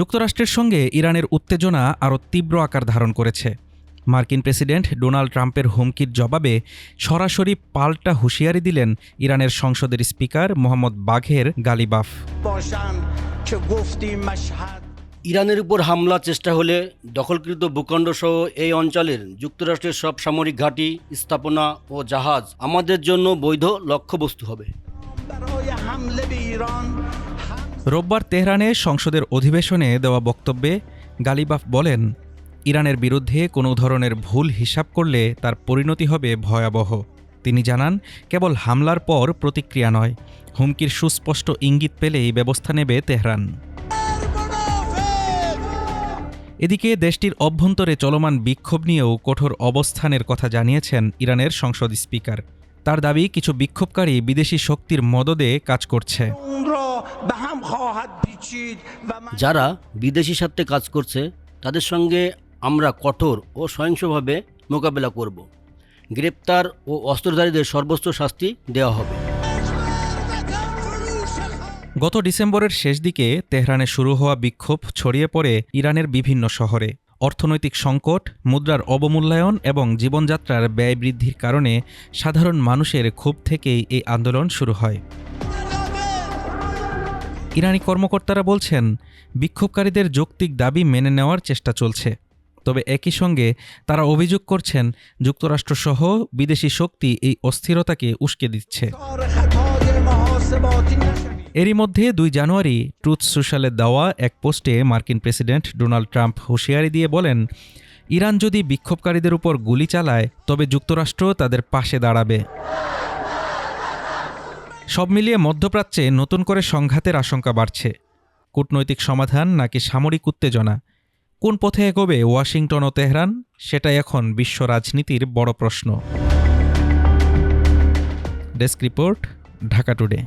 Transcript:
যুক্তরাষ্ট্রের সঙ্গে ইরানের উত্তেজনা আরও তীব্র আকার ধারণ করেছে। মার্কিন প্রেসিডেন্ট ডোনাল্ড ট্রাম্পের হুমকির জবাবে সরাসরি পাল্টা হুঁশিয়ারি দিলেন ইরানের সংসদের স্পিকার মোহাম্মদ বাঘের গালিবাফ। ইরানের উপর হামলা চেষ্টা হলে দখলকৃত ভূখণ্ডসহ এই অঞ্চলের যুক্তরাষ্ট্রের সব সামরিক ঘাঁটি, স্থাপনা ও জাহাজ আমাদের জন্য বৈধ লক্ষ্যবস্তু হবে। রোববার তেহরানে সংসদের অধিবেশনে দেওয়া বক্তব্যে গালিবাফ বলেন, ইরানের বিরুদ্ধে কোনো ধরনের ভুল হিসাব করলে তার পরিণতি হবে ভয়াবহ। তিনি জানান, কেবল হামলার পর প্রতিক্রিয়া নয়, হুমকির সুস্পষ্ট ইঙ্গিত পেলেই ব্যবস্থা নেবে তেহরান। এদিকে দেশটির অভ্যন্তরে চলমান বিক্ষোভ নিয়েও কঠোর অবস্থানের কথা জানিয়েছেন ইরানের সংসদ স্পিকার। তার দাবি, কিছু বিক্ষোভকারী বিদেশি শক্তির মদদে কাজ করছে। যারা বিদেশি স্বার্থে কাজ করছে তাদের সঙ্গে আমরা কঠোর ও সহিংসভাবে মোকাবেলা করব। গ্রেপ্তার ও অস্ত্রধারীদের সর্বোচ্চ শাস্তি দেওয়া হবে। গত ডিসেম্বরের শেষ দিকে তেহরানে শুরু হওয়া বিক্ষোভ ছড়িয়ে পড়ে ইরানের বিভিন্ন শহরে। অর্থনৈতিক সংকট, মুদ্রার অবমূল্যায়ন এবং জীবনযাত্রার ব্যয় বৃদ্ধির কারণে সাধারণ মানুষের ক্ষোভ থেকেই এই আন্দোলন শুরু হয়। ইরানি কর্মকর্তারা বলছেন, বিক্ষোভকারীদের যৌক্তিক দাবি মেনে নেওয়ার চেষ্টা চলছে। তবে একই সঙ্গে তারা অভিযোগ করছেন, যুক্তরাষ্ট্রসহ বিদেশি শক্তি এই অস্থিরতাকে উস্কে দিচ্ছে। এরই মধ্যে 2 জানুয়ারি ট্রুথ সোশ্যালে দেওয়া এক পোস্টে মার্কিন প্রেসিডেন্ট ডোনাল্ড ট্রাম্প হুঁশিয়ারি দিয়ে বলেন, ইরান যদি বিক্ষোভকারীদের উপর গুলি চালায় তবে যুক্তরাষ্ট্র তাদের পাশে দাঁড়াবে। সব মিলিয়ে মধ্যপ্রাচ্যে নতুন করে সংঘাতের আশঙ্কা বাড়ছে। কূটনৈতিক সমাধান নাকি সামরিক উত্তেজনা, কোন পথে এগোবে ওয়াশিংটন ও তেহরান, সেটাই এখন বিশ্ব রাজনীতির বড় প্রশ্ন। Desk report, Dhaka today.